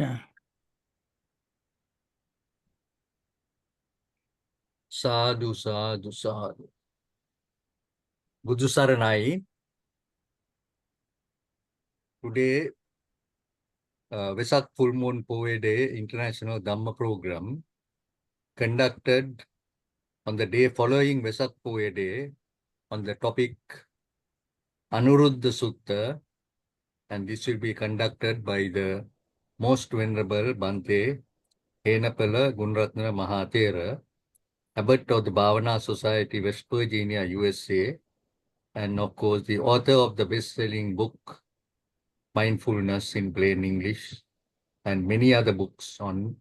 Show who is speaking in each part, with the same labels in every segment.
Speaker 1: Yeah.
Speaker 2: Sadhu, sadhu, sadhu. Buddhu Saranai. Today, Vesak Full Moon Poya Day International Dhamma Program conducted on the day following Vesak Poya Day on the topic Anuruddha Sutta, and this will be conducted by the Most Venerable Bhante Henapala Gunratna Mahathera, Abbot of the Bhavana Society, West Virginia, USA, and of course the author of the best-selling book Mindfulness in Plain English, and many other books on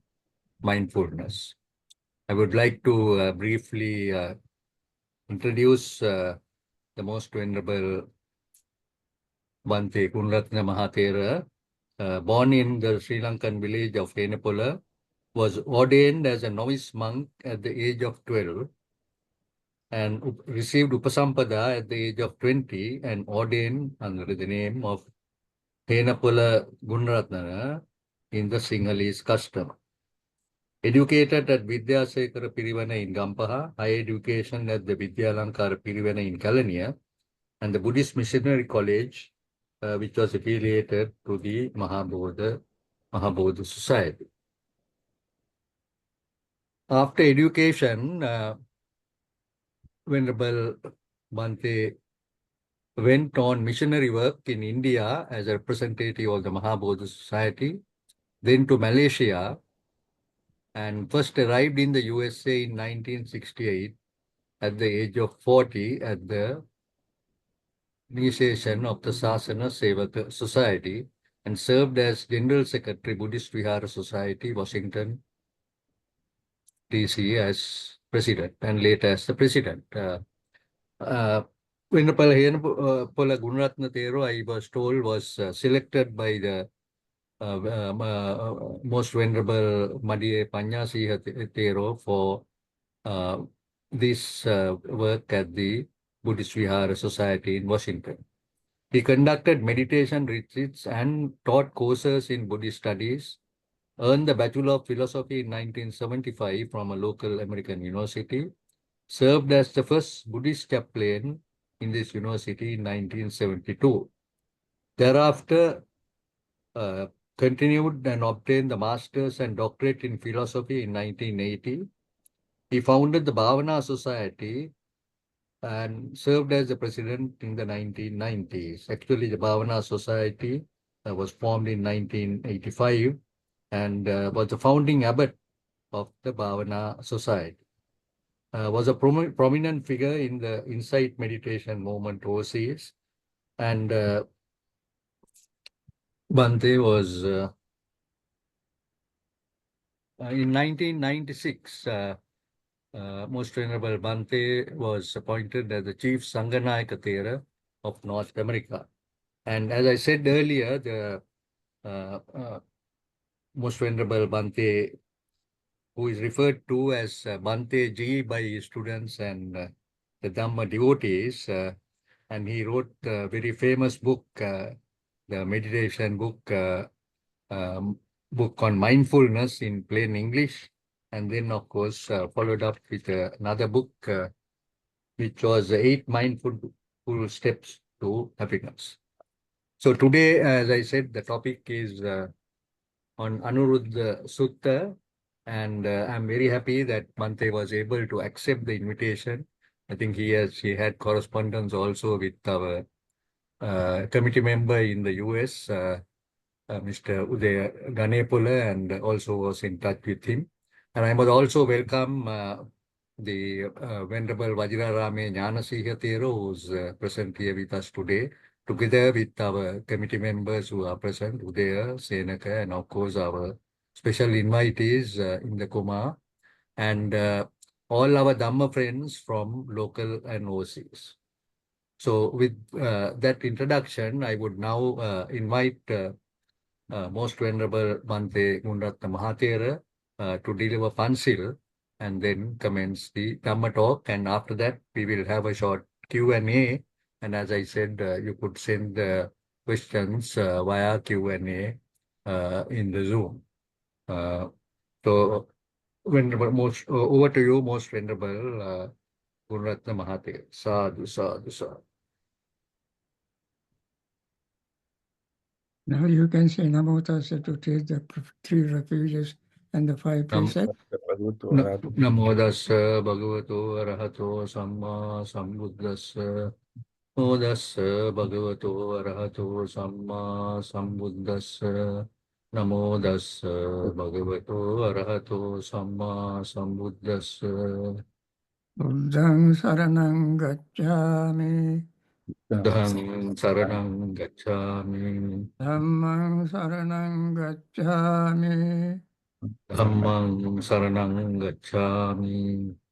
Speaker 2: mindfulness. I would like to briefly introduce the Most Venerable Bhante Kunratna Mahathera. Born in the Sri Lankan village of Henepola, was ordained as a novice monk at the age of 12 and received Upasampada at the age of 20 and ordained under the name of Henepola Gunratna in the Sinhalese custom. Educated at Vidyasekara Pirivana in Gampaha, higher education at the Vidyalankara Pirivana in Kalaniya, and the Buddhist Missionary College, which was affiliated to the Mahabodha Society. After education, Venerable Bhante went on missionary work in India as a representative of the Mahabodha Society, then to Malaysia, and first arrived in the USA in 1968 at the age of 40 at the initiation of the Sasana Sevaka Society and served as General Secretary, Buddhist Vihara Society, Washington, D.C. as President and later as the President. Venerable Gunaratna Thero, I was told, was selected by the Most Venerable Madiye Panyasiha Thero for this work at the Buddhist Vihara Society in Washington. He conducted meditation retreats and taught courses in Buddhist studies, earned the Bachelor of Philosophy in 1975 from a local American university, served as the first Buddhist chaplain in this university in 1972. Thereafter, continued and obtained the master's and doctorate in philosophy in 1980. He founded the Bhavana Society and served as the president in the 1990s. Actually, the Bhavana Society was formed in 1985 and was the founding abbot of the Bhavana Society. Was a prominent figure in the insight meditation movement overseas, and Bhante was in 1996. Most Venerable Bhante was appointed as the Chief Sanganayaka Thera of North America. And as I said earlier, the Most Venerable Bhante, who is referred to as Bhante Ji by his students and the Dhamma devotees, and he wrote a very famous book, the meditation book, book on mindfulness in plain English, and then of course followed up with another book, which was 8 Mindful Steps to Happiness. So today, as I said, the topic is on Anuruddha Sutta, and I'm very happy that Bhante was able to accept the invitation. I think he had correspondence also with our committee member in the US, Mr. Uday Ganepula, and also was in touch with him. And I must also welcome the Venerable Vajrarame Jnanasiha Thero, who's present here with us today, together with our committee members who are present, Udaya, Senaka, and of course our special invitees in the Kuma, and all our Dhamma friends from local and overseas. So with that introduction, I would now invite Most Venerable Bhante Gunratna Mahathera to deliver Pansil and then commence the Dhamma talk. And after that, we will have a short Q&A. And as I said, you could send questions via Q&A in the Zoom. So, over to you, most venerable Gururatna Mahathir. Sadhu, sadhu, sadhu.
Speaker 1: Now you can say Namo Tassa to take the three refuges and the five precepts.
Speaker 2: Namo Tassa Bhagavato Arahato Samma Sambuddhassa. Namo Tassa Bhagavato Arahato Samma Sambuddhassa. Namo Tassa Bhagavato Arahato Samma Sambuddhassa.
Speaker 1: Buddhang Saranang Gacchami.
Speaker 2: Buddhang Saranang Gacchami.
Speaker 1: Dhammang Saranang Gacchami.
Speaker 2: Dhammang Saranang Gacchami.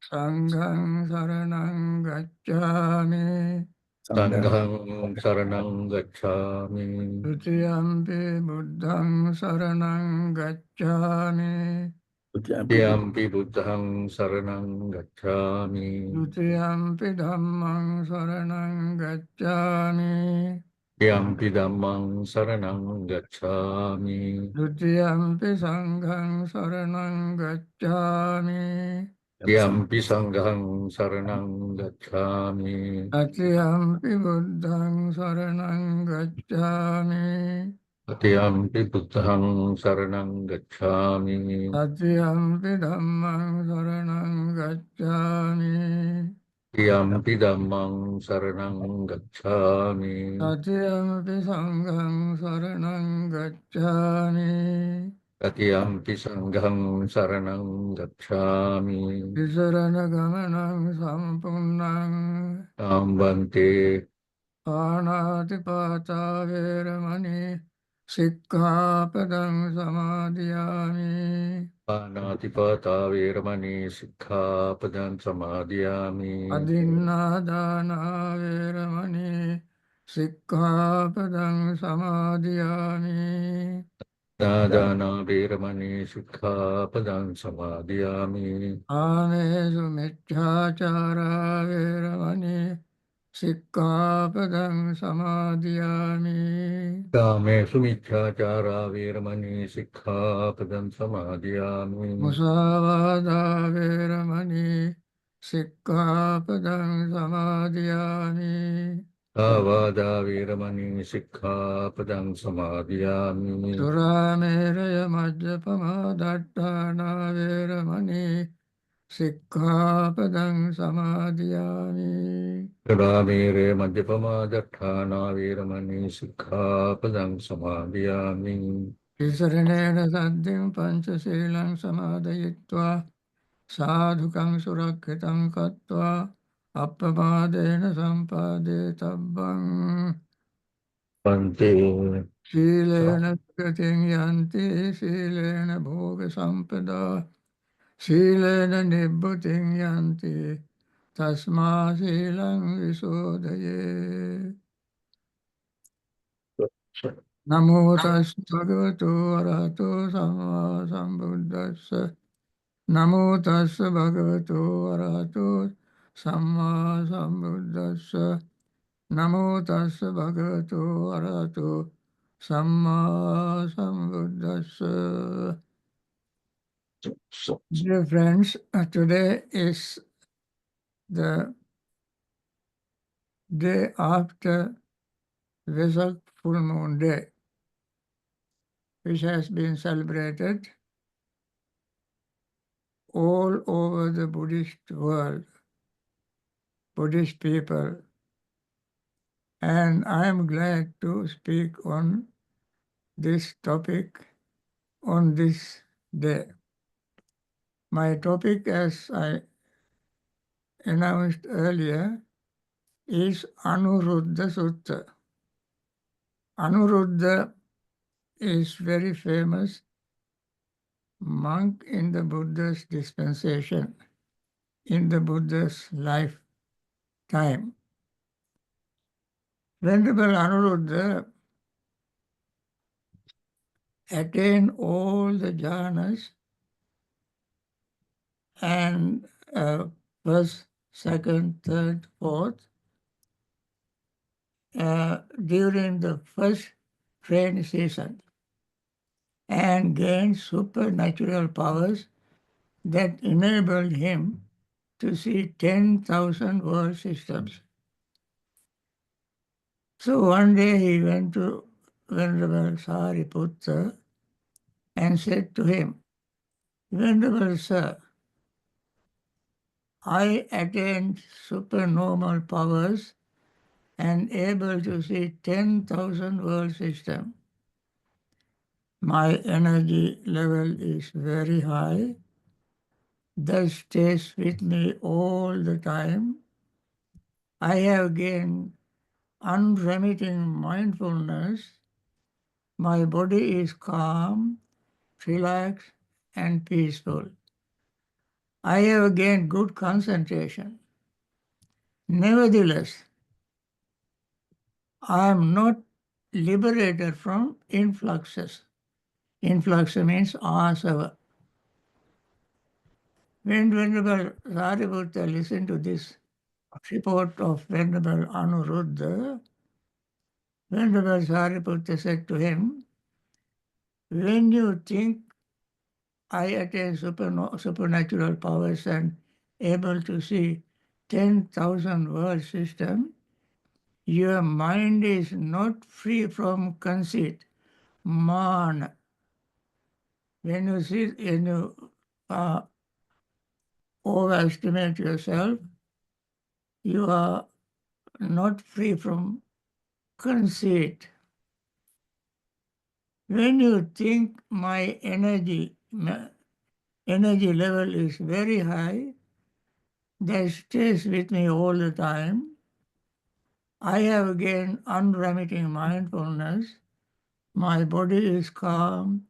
Speaker 1: Sanghang Saranang Gacchami.
Speaker 2: Sanghang Saranang Gacchami.
Speaker 1: Tutiyampi Buddhang Saranang Gacchami.
Speaker 2: Yampi Buddhang Saranang Gacchami.
Speaker 1: Tutiyampi Dhammang Saranang Gacchami.
Speaker 2: Yampi Dhammang Saranang Gacchami.
Speaker 1: Tutiyampi Sanghang Saranang Gacchami.
Speaker 2: Yampi Sanghang Saranang Gacchami.
Speaker 1: Tatiyampi Buddhang Saranang Gacchami.
Speaker 2: Yampi Buddhang Saranang Gacchami.
Speaker 1: Tatiyampi Dhammang Saranang Gacchami.
Speaker 2: Yampi Dhammang Saranang Gacchami.
Speaker 1: Tatiyampi Sanghang Saranang Gacchami.
Speaker 2: Yampi Sanghang Saranang Gacchami.
Speaker 1: Visaranagamanang Sampunnang.
Speaker 2: Ambante
Speaker 1: Pāṇātipātā veramani sikkhapadang samadhiyāmi.
Speaker 2: Panatipata Veramani Sikkhapadam Samadhiyami.
Speaker 1: Adinādāna veramani sikkhapadang samadhiyāmi.
Speaker 2: Dādana Veramani Sikkhapadam Samadhiyami.
Speaker 1: Āmesu micchāchārā veramani sikkhapadang samadhiyāmi.
Speaker 2: Kame Sumichachara Veramani Sikkhapadam Samadhiyami.
Speaker 1: Musavada veramani sikkhapadang samadhiyāmi.
Speaker 2: Avada Veramani Sikkhapadam Samadhiyami.
Speaker 1: Surameraya majjapamadattana veramani sikkhapadang samadhiyāmi.
Speaker 2: Ramire Madhyapama Dattana Veramani Sikkhapadam Samadhiyami.
Speaker 1: Visaranena saddhim panchasilang samadhayitva sadhukang surakhitam kattva appamadena sampadetabang.
Speaker 2: Pante
Speaker 1: Shīlena gating yanti, shīlena bhoga sampada, shīlena nibbhuting yanti, tasmā shīlang visodhaye. Namo tassa bhagavato arahato samma sambuddhassa. Namo tassa bhagavato arahato samma sambuddhassa. Namo tassa bhagavato arahato samma sambuddhassa. Dear friends, today is the day after Vesak full moon day, which has been celebrated all over the Buddhist world, Buddhist people. And I am glad to speak on this topic on this day. My topic, as I announced earlier, is Anuruddha Sutta. Anuruddha is very famous monk in the Buddha's dispensation, in the Buddha's lifetime. Venerable Anuruddha attained all the jhanas and first, second, third, fourth during the first rainy season. and gained supernatural powers that enabled him to see 10,000 world systems. So one day he went to Venerable Sariputta and said to him, Venerable Sir, I attained supernormal powers and able to see 10,000 world systems. My energy level is very high, thus stays with me all the time. I have gained unremitting mindfulness. My body is calm, relaxed, and peaceful. I have gained good concentration. Nevertheless, I am not liberated from influxes. Influx means asava. When Venerable Sariputta listened to this report of Venerable Anuruddha, Venerable Sariputta said to him, when you think I attain supernatural powers and able to see 10,000 world systems, your mind is not free from conceit, man. When you overestimate yourself, you are not free from conceit. When you think my energy level is very high, that stays with me all the time, I have gained unremitting mindfulness. My body is calm,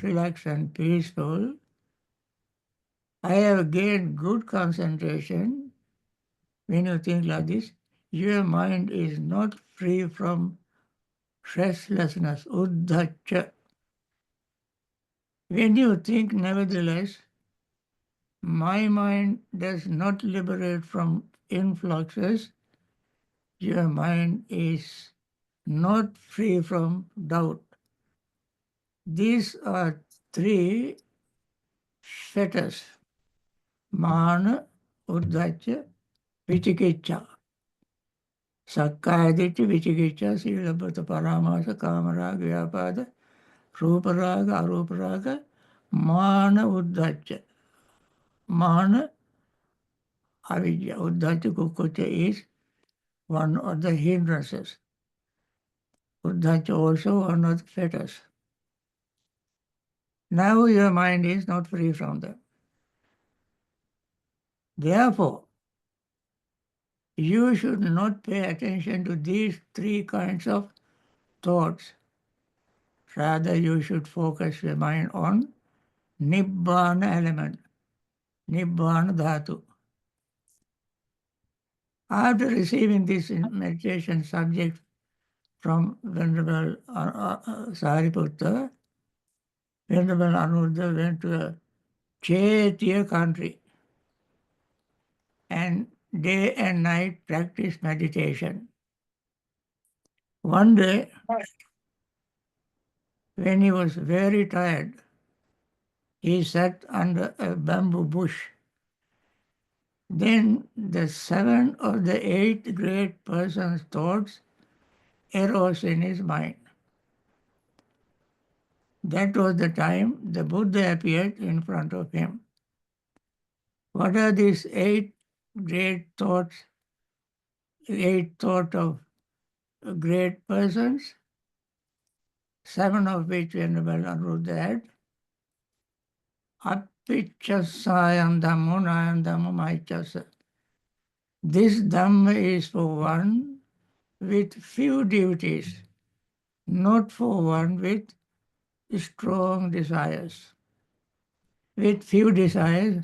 Speaker 1: relaxed, and peaceful. I have gained good concentration. When you think like this, your mind is not free from restlessness, uddhacha. When you think, nevertheless, my mind does not liberate from influxes, your mind is not free from doubt. These are three fetters, mana, uddhacha, vichikicha. Sakkayaditya, vichikicha, silabhata, paramasa, kamaraga, vyapada, ruparaga, aruparaga, mana, uddhacha. Mana, avidya, uddhacha, kukucha is one of the hindrances. Uddhacha also one of the fetters. Now your mind is not free from them. Therefore, you should not pay attention to these three kinds of thoughts. Rather, you should focus your mind on Nibbana element, Nibbana Dhatu. After receiving this meditation subject from Venerable Sariputta, Venerable Anuruddha went to a Chaitya country and day and night practiced meditation. One day, when he was very tired, he sat under a bamboo bush. Then the 7 or the 8 great persons' thoughts arose in his mind. That was the time the Buddha appeared in front of him. What are these 8 great thoughts, 8 thoughts of great persons? 7 of which Venerable Anuruddha had. Appichasayam Dhammo Nayam Dhammo Maichasa. This Dhamma is for one with few duties, not for one with strong desires. With few desires,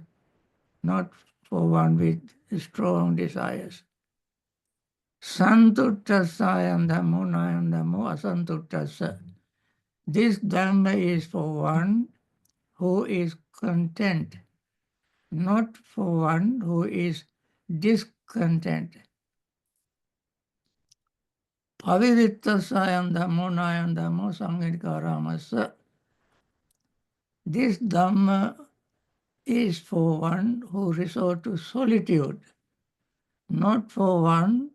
Speaker 1: not for one with strong desires. Santuttasayam Dhammo Nayam Dhammo Asantuttasa. This Dhamma is for one who is content, not for one who is discontent. Pavidittasayam Dhammo Nayam Dhammo Samgitkaramasa. This Dhamma is for one who resort to solitude, not for one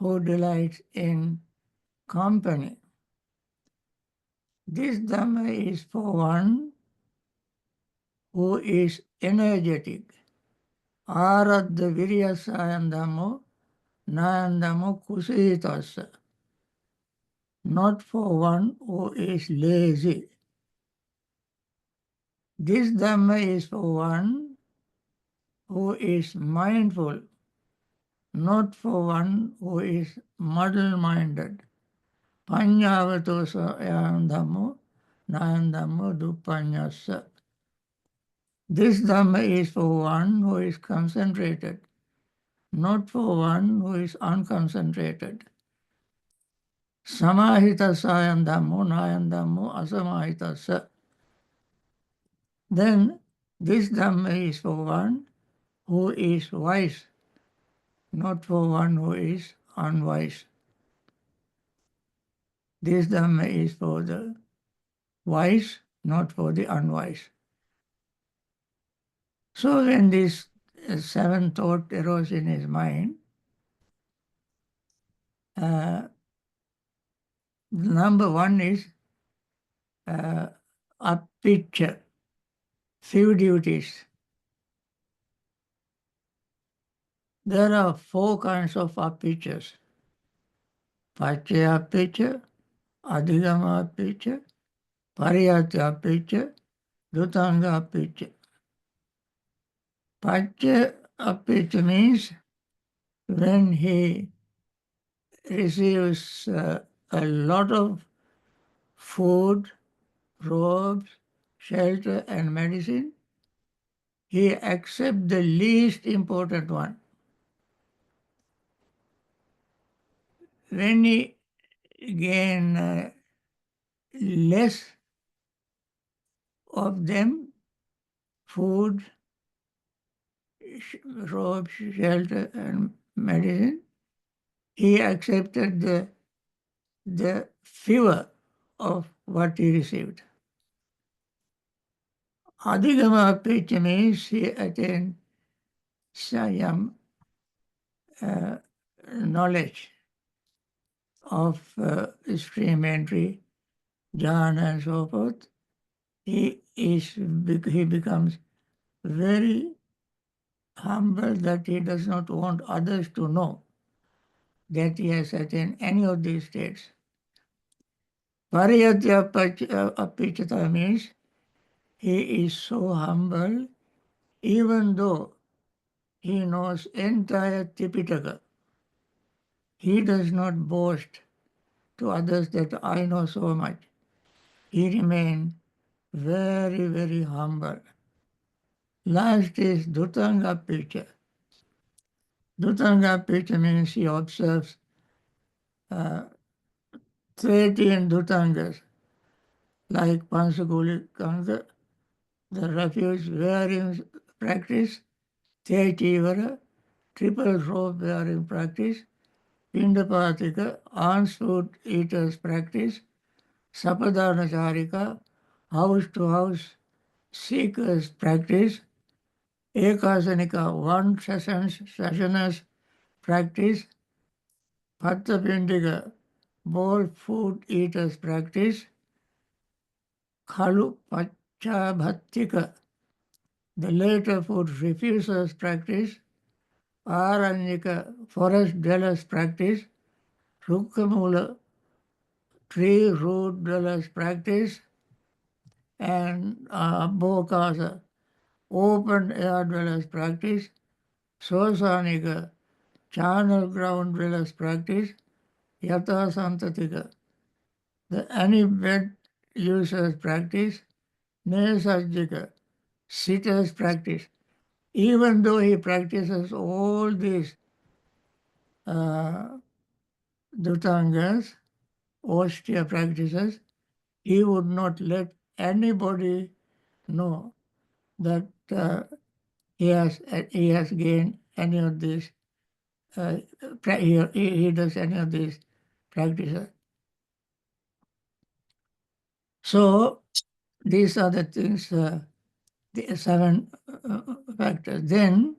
Speaker 1: who delights in company. This Dhamma is for one who is energetic. Aradha viryasayandamo nayandamo kusitasa. Not for one who is lazy. This Dhamma is for one who is mindful, not for one who is muddle-minded. Panyavatosa yandamo nayandamo dupanyasa. This Dhamma is for one who is concentrated, not for one who is unconcentrated. Samahitasa yandamo nayandamo asamahitasa. Then this Dhamma is for one who is wise, not for one who is unwise. This Dhamma is for the wise, not for the unwise. So when this seventh thought arose in his mind, number one is a picture, few duties. There are four kinds of apicchas. Pachya apiccha, adhigama apiccha, pariyatya apiccha, dhutanga apiccha. Pachya apiccha means when he receives a lot of food, robes, shelter and medicine, he accepts the least important one. When he gain less of them, food, robe, shelter and medicine, he accepted the fewer of what he received. Adhigama apiccha means he attained some knowledge of stream entry, jhana and so forth. He becomes very humble that he does not want others to know that he has attained any of these states. Pariyatya apicchata means he is so humble even though he knows entire Tipitaka. He does not boast to others that I know so much. He remains very, very humble. Last is Dhutanga Picha. Dhutanga Picha means he observes 13 Dhutangas, like Pansakuli Kanga, the refuge wearing practice, Tetivara, triple rope wearing practice, Pindapatika, alms food eaters practice, Sapadana Charika, house to house seekers practice, Ekasanika, one sessioners practice, Pattapindika, bowl food eaters practice, Khalu Pachabhattika, the later food refusers practice, Aranyika, forest dwellers practice, Rukkamula, tree root dwellers practice, and Bhokasa, open air dwellers practice, Sosanika, charnel ground dwellers practice, Yata Santatika, the any bed users practice, Nesajjika, sitters practice. Even though he practices all these Dhutangas, austere practices, he would not let anybody know that he has gained any of these, he does any of these practices. So These are the things, the 7 factors. Then,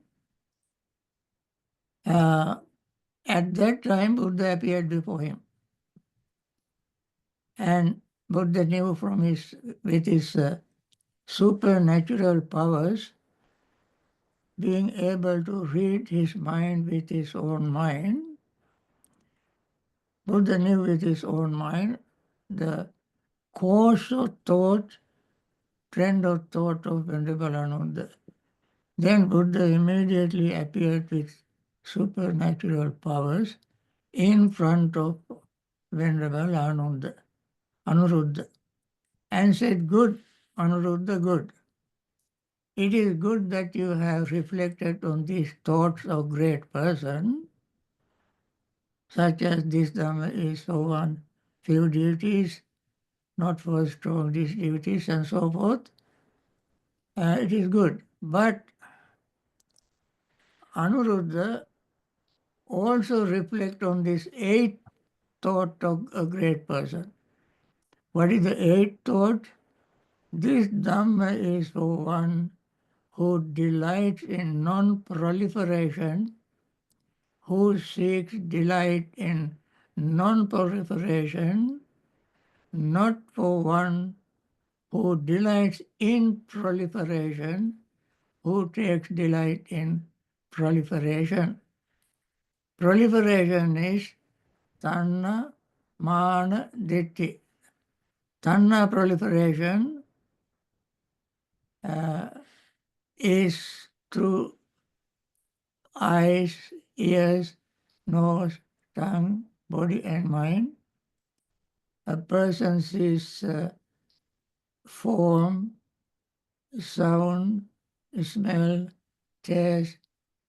Speaker 1: at that time, Buddha appeared before him. And Buddha knew with his supernatural powers, being able to read his mind with his own mind, Buddha knew with his own mind the course of thought, trend of thought of Venerable Ananda. Then Buddha immediately appeared with supernatural powers in front of Venerable Anuruddha, and said, "Good, Anuruddha, good. It is good that you have reflected on these thoughts of great person, such as this Dhamma is so on few duties, not for strong these duties, and so forth. It is good. But Anuruddha also reflect on this 8th thought of a great person. What is the 8th thought? This Dhamma is for one who delights in non-proliferation, who seeks delight in non-proliferation, not for one who delights in proliferation, who takes delight in proliferation. Proliferation is tanna, mana, ditti. Tanna proliferation is through eyes, ears, nose, tongue, body, and mind. A person sees form, sound, smell, taste,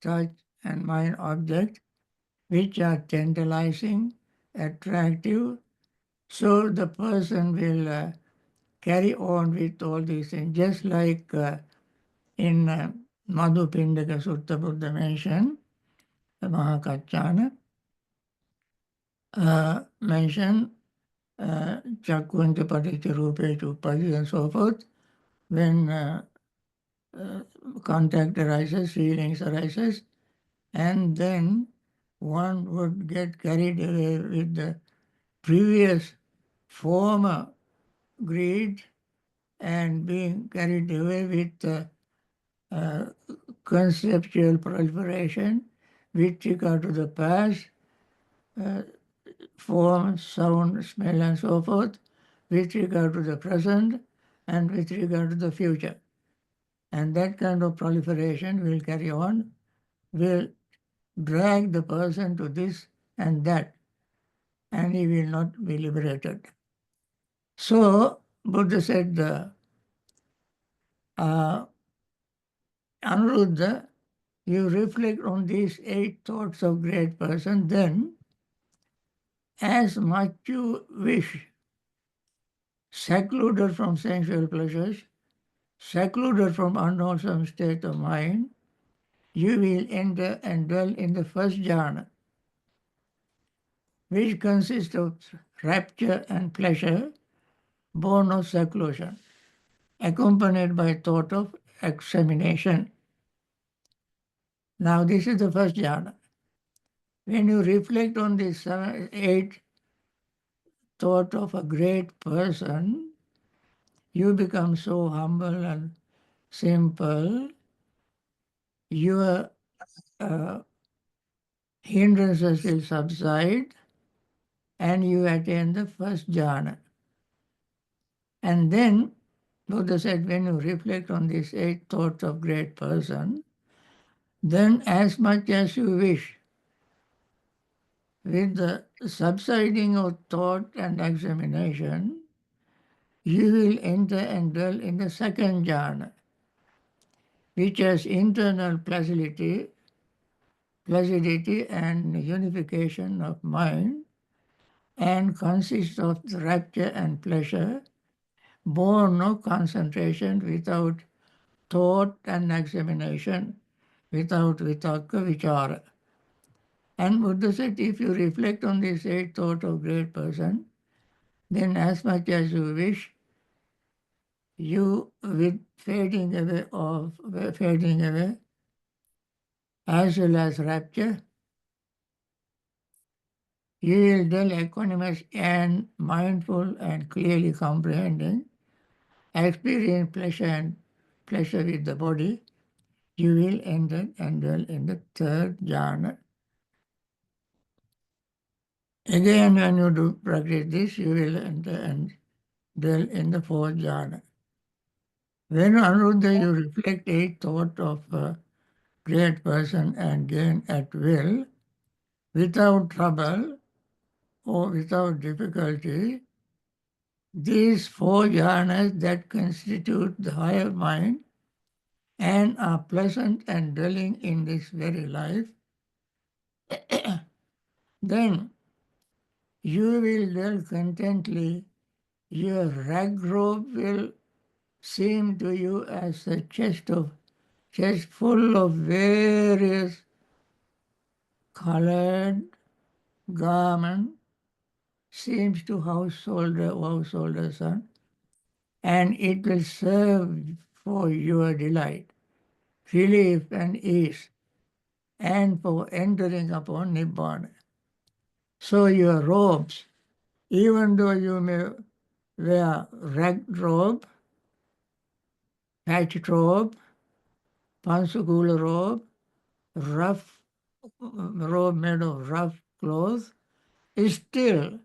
Speaker 1: touch, and mind objects, which are tantalizing, attractive. So the person will carry on with all these things, just like in Madhupindaka Sutta Buddha mentioned, the Mahakachana mentioned Chakunta Paditi Rupe Chupadi and so forth. When contact arises, feelings arises, and then one would get carried away with the previous former greed and being carried away with conceptual proliferation with regard to the past, form, sound, smell, and so forth, with regard to the present, and with regard to the future. And that kind of proliferation will carry on, will drag the person to this and that, and he will not be liberated. So, Buddha said, Anuruddha, you reflect on these 8 thoughts of great person, then as much you wish, secluded from sensual pleasures, secluded from unwholesome state of mind, you will enter and dwell in the first jhana, which consists of rapture and pleasure born of seclusion, accompanied by thought of examination. Now, this is the first jhana. When you reflect on these 8 thought of a great person, you become so humble and simple, your hindrances will subside, and you attain the first jhana. And then, Buddha said, when you reflect on these 8 thoughts of great person, then as much as you wish, with the subsiding of thought and examination, you will enter and dwell in the second jhana, which has internal placidity and unification of mind, and consists of rapture and pleasure, born of concentration without thought and examination, without vitakka vichara. And Buddha said, if you reflect on this 8 thought of great person, then as much as you wish, you with fading away, as well as rapture, you will dwell equanimous and mindful and clearly comprehending, experience pleasure with the body. You will enter and dwell in the third jhana. Again, when you do practice this, you will enter and dwell in the fourth jhana. When Anuruddha, you reflect a thought of a great person and gain at will, without trouble or without difficulty, these four jhanas that constitute the higher mind and are pleasant and dwelling in this very life, then you will dwell contently. Your rag robe will seem to you as a chest full of various colored garment seems to householder son, and it will serve for your delight, relief and ease, and for entering upon Nibbana. So your robes, even though you may wear ragged robe, patched robe, pansakula robe, rough robe made of rough clothes, still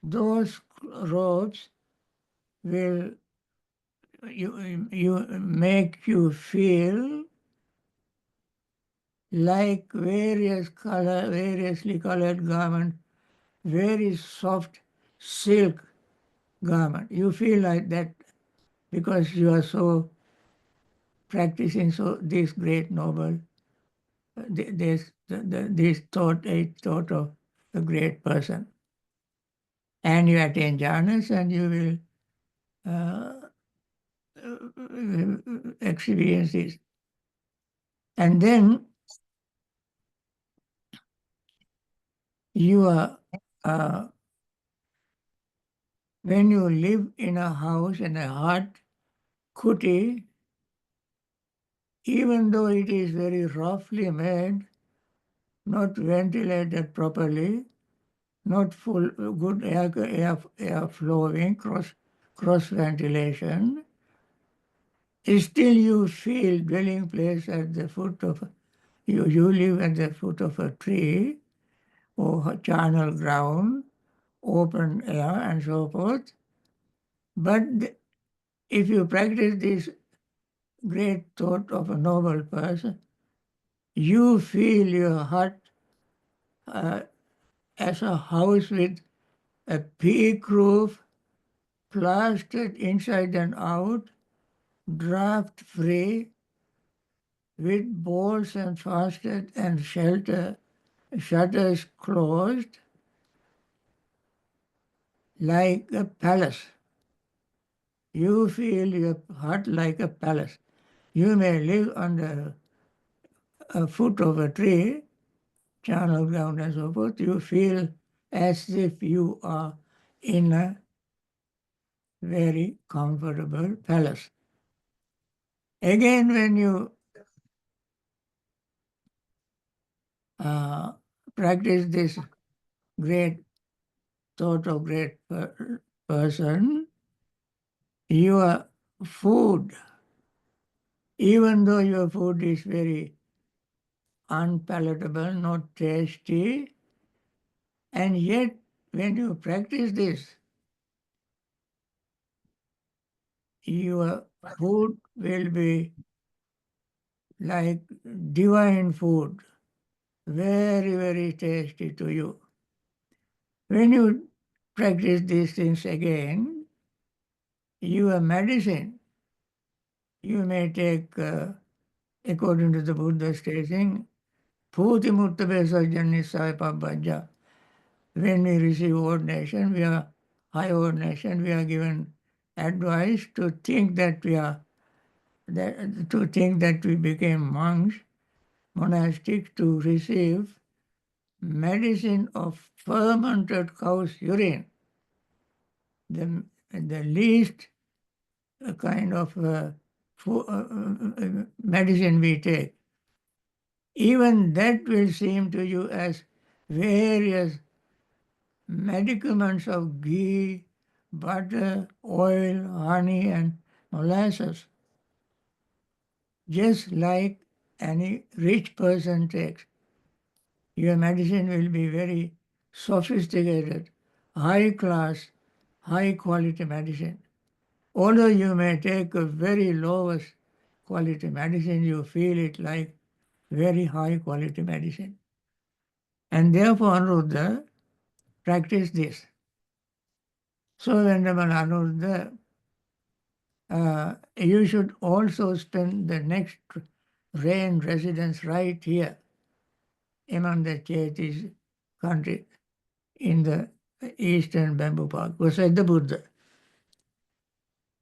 Speaker 1: those robes will you make you feel like variously colored garment, very soft silk garment. You feel like that because you are so practicing so this great noble, this thought of a great person. And you attain jhanas and you will experience this. And then you are, when you live in a house, in a hut, kuti, even though it is very roughly made, not ventilated properly, not full good air flowing, cross ventilation, still you feel dwelling place at the foot of you live at the foot of a tree or charnel ground, open air and so forth. But if you practice this great thought of a noble person, you feel your heart as a house with a peak roof, plastered inside and out, draft free, with bolts and fastened and shutters closed, like a palace. You feel your heart like a palace. You may live under a foot of a tree, channel ground and so forth. You feel as if you are in a very comfortable palace. Again, when you practice this great thought of great person, your food, even though your food is very unpalatable, not tasty, and yet when you practice this, your food will be like divine food, very, very tasty to you. When you practice these things again, your medicine, you may take, according to the Buddha's teaching, Bhuti Mutta Vesajani Sai. When we receive ordination, we are high ordination, we are given advice to think that we became monks, monastics, to receive medicine of fermented cow's urine, the least kind of medicine we take, even that will seem to you as various medicaments of ghee, butter, oil, honey, and molasses, just like any rich person takes. Your medicine will be very sophisticated, high class, high quality medicine. Although you may take a very lowest quality medicine, you feel it like very high quality medicine. And therefore, Anuruddha practice this. So, Venerable Anuruddha, you should also spend the next rain residence right here among the Chaitis country in the eastern bamboo park, was said the Buddha.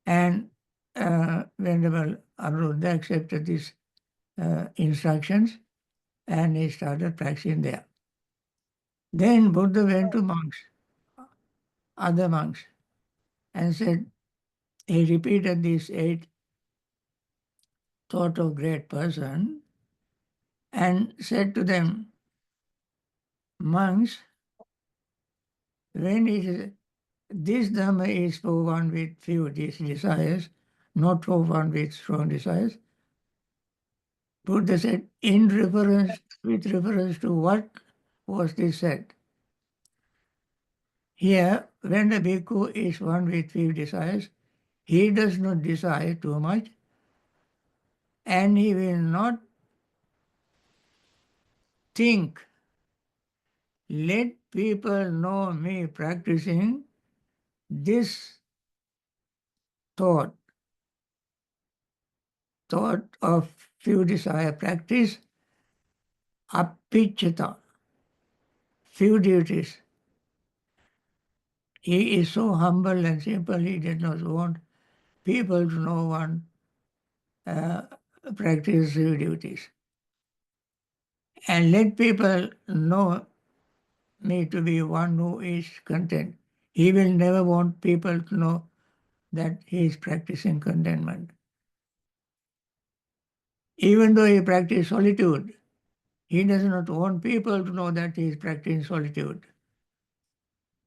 Speaker 1: And Venerable Anuruddha accepted these instructions and he started practicing there. Then Buddha went to monks, other monks, and said, he repeated this 8 thought of great person and said to them, monks, when it is, this Dhamma is for one with few desires, not for one with strong desires. Buddha said, in reference, with reference to what was this said? Here, when the bhikkhu is one with few desires, he does not desire too much and he will not think, let people know me practicing this thought, of few desire practice, apicchata, few duties. He is so humble and simple, he did not want people to know one practice few duties. And let people know me to be one who is content. He will never want people to know that he is practicing contentment. Even though he practices solitude, he does not want people to know that he is practicing solitude.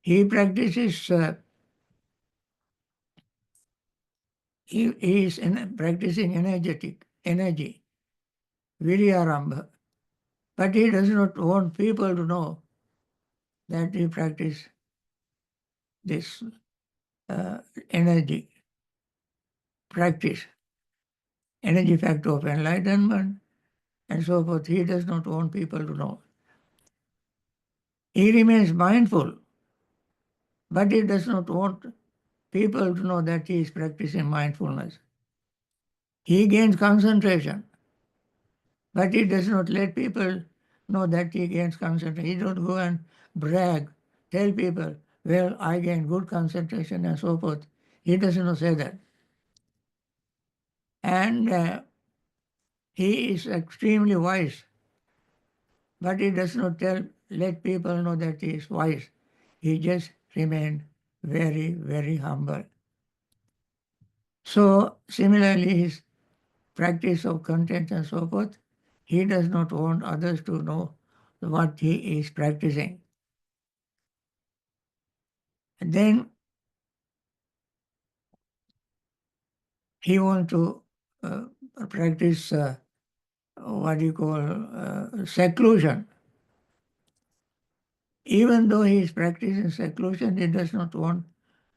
Speaker 1: He practices, he is practicing energy, viryarambha. But he does not want people to know that he practices this energy practice, energy factor of enlightenment, and so forth. He does not want people to know. He remains mindful, but he does not want people to know that he is practicing mindfulness. He gains concentration, but he does not let people know that he gains concentration. He don't go and brag, tell people, well, I gain good concentration and so forth. He does not say that. And he is extremely wise, but he does not let people know that he is wise. He just remained very, very humble. So similarly, his practice of content and so forth, he does not want others to know what he is practicing. And then he wants to practice what you call seclusion. Even though he is practicing seclusion, he does not want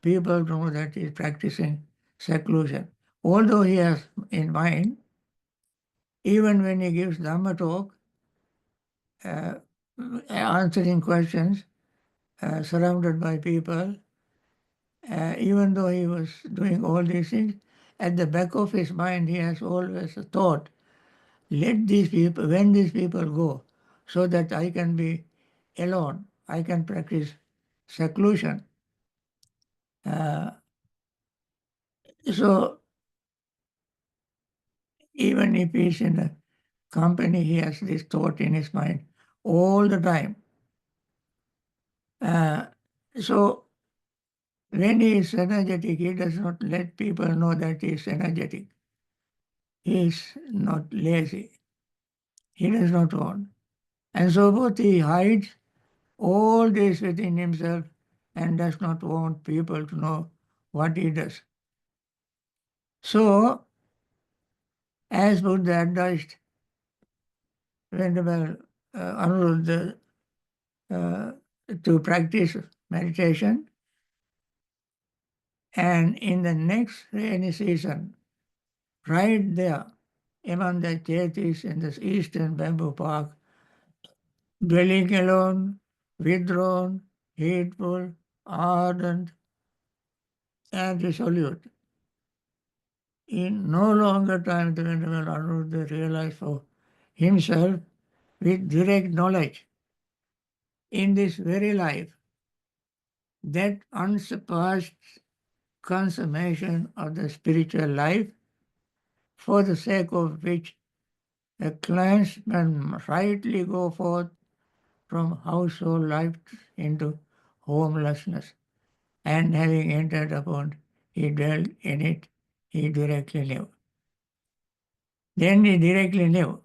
Speaker 1: people to know that he is practicing seclusion. Although he has in mind, even when he gives Dhamma talk, answering questions, surrounded by people, even though he was doing all these things, at the back of his mind he has always a thought, let these people, when these people go, so that I can be alone, I can practice seclusion. So even if he's in a company, he has this thought in his mind all the time. So When he is energetic, he does not let people know that he is energetic. He is not lazy. He does not want. And so both he hides all this within himself and does not want people to know what he does. So, as Buddha advised Venerable Anuruddha to practice meditation, and in the next rainy season, right there among the chaitis in the eastern bamboo park, dwelling alone, withdrawn, hateful, ardent, and resolute. In no longer time the Venerable Anuruddha realized for himself with direct knowledge in this very life that unsurpassed consummation of the spiritual life for the sake of which a clansman rightly go forth from household life into homelessness, and having entered upon, he dwelt in it, he directly knew. Then he directly knew.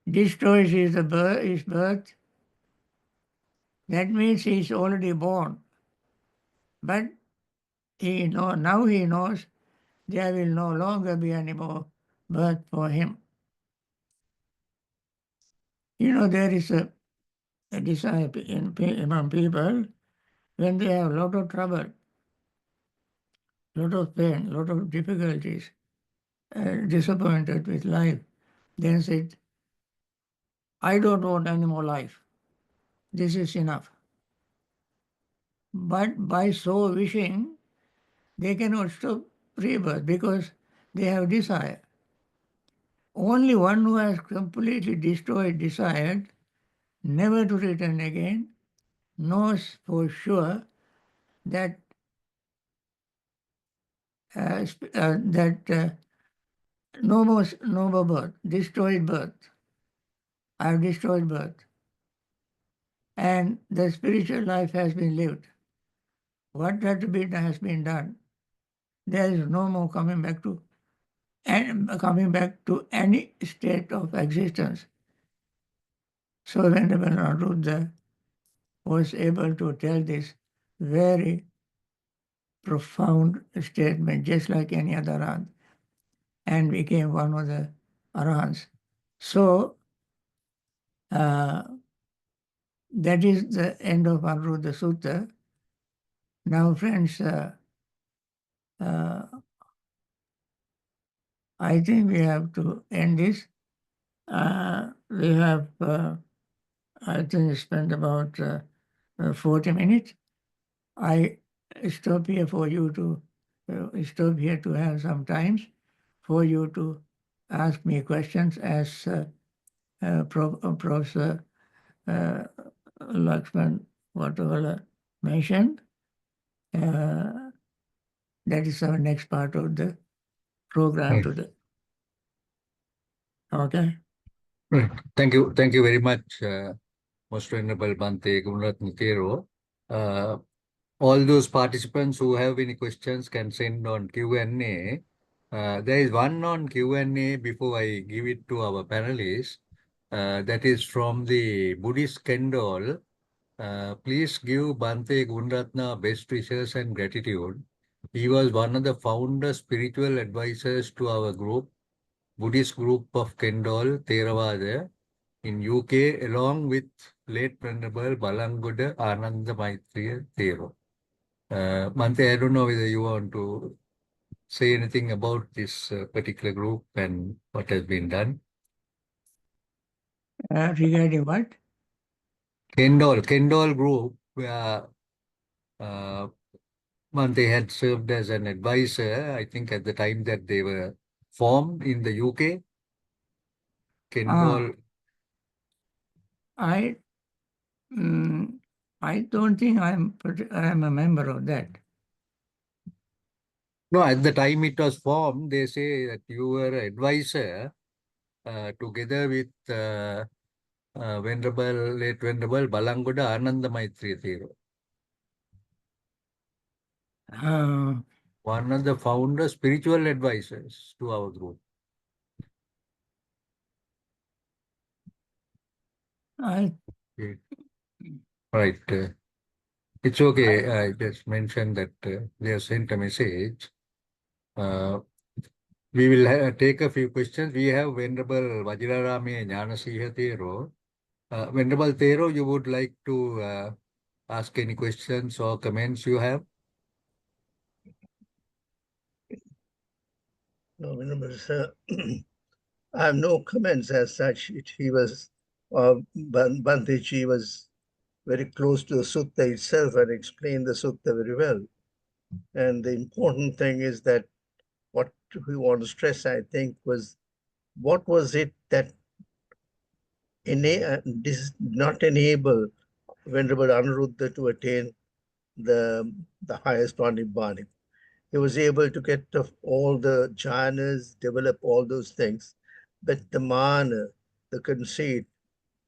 Speaker 1: Destroys his birth, that means he is already born. But now he knows there will no longer be any more birth for him. There is a desire among people when they have a lot of trouble, lot of pain, lot of difficulties, disappointed with life, then said, I don't want any more life. This is enough. But by so wishing, they cannot stop rebirth because they have desire. Only one who has completely destroyed desire, never to return again, knows for sure that no more birth, destroyed birth. I have destroyed birth. And the spiritual life has been lived. What had to be done has been done. There is no more coming back to any state of existence. So Venerable Anuruddha was able to tell this very profound statement, just like any other Arahant, and became one of the Arahants. So that is the end of Anuruddha Sutta. Now, friends, I think we have to end this. We have, I think, spent about 40 minutes. I stop here for you to stop here to have some times for you to ask me questions as Professor Lakshman Vatawala mentioned. That is our next part of the program
Speaker 2: Right.
Speaker 1: today. Okay.
Speaker 2: Right. Thank you very much, Most Venerable Bhante Gunaratna Thero. All those participants who have any questions can send on Q&A. There is one on Q&A before I give it to our panelists. That is from the Buddhist Kendall. Please give Bhante Gunaratna best wishes and gratitude. He was one of the founder spiritual advisors to our group, Buddhist group of Kendall, Theravada, in UK, along with late Venerable Balanguda Ananda Maitreya Thero. Bhante, I don't know whether you want to say anything about this particular group and what has been done.
Speaker 1: Regarding what?
Speaker 2: Kendall group, Bhante had served as an advisor, I think, at the time that they were formed in the UK. Kendall.
Speaker 1: I don't think I'm a member of that.
Speaker 2: No, at the time it was formed, they say that you were an advisor together with late Venerable Balanguda Ananda Maitreya Thero.
Speaker 1: Uh,
Speaker 2: One of the founder spiritual advisors to our group.
Speaker 1: I
Speaker 2: Okay. Right. It's okay. I just mentioned that they have sent a message. Uh, we will take a few questions. We have Venerable Vajirarame Jnanasiha Thero. Venerable Thero, you would like to ask any questions or comments you have?
Speaker 3: No, Venerable Sir, I have no comments as such. He was, Bhanteji was very close to the sutta itself and explained the sutta very well. And the important thing is that what we want to stress, I think, was what was it that not enable Venerable Anuruddha to attain the highest one Nibbana. He was able to get all the jhanas, develop all those things, but the mana, the conceit,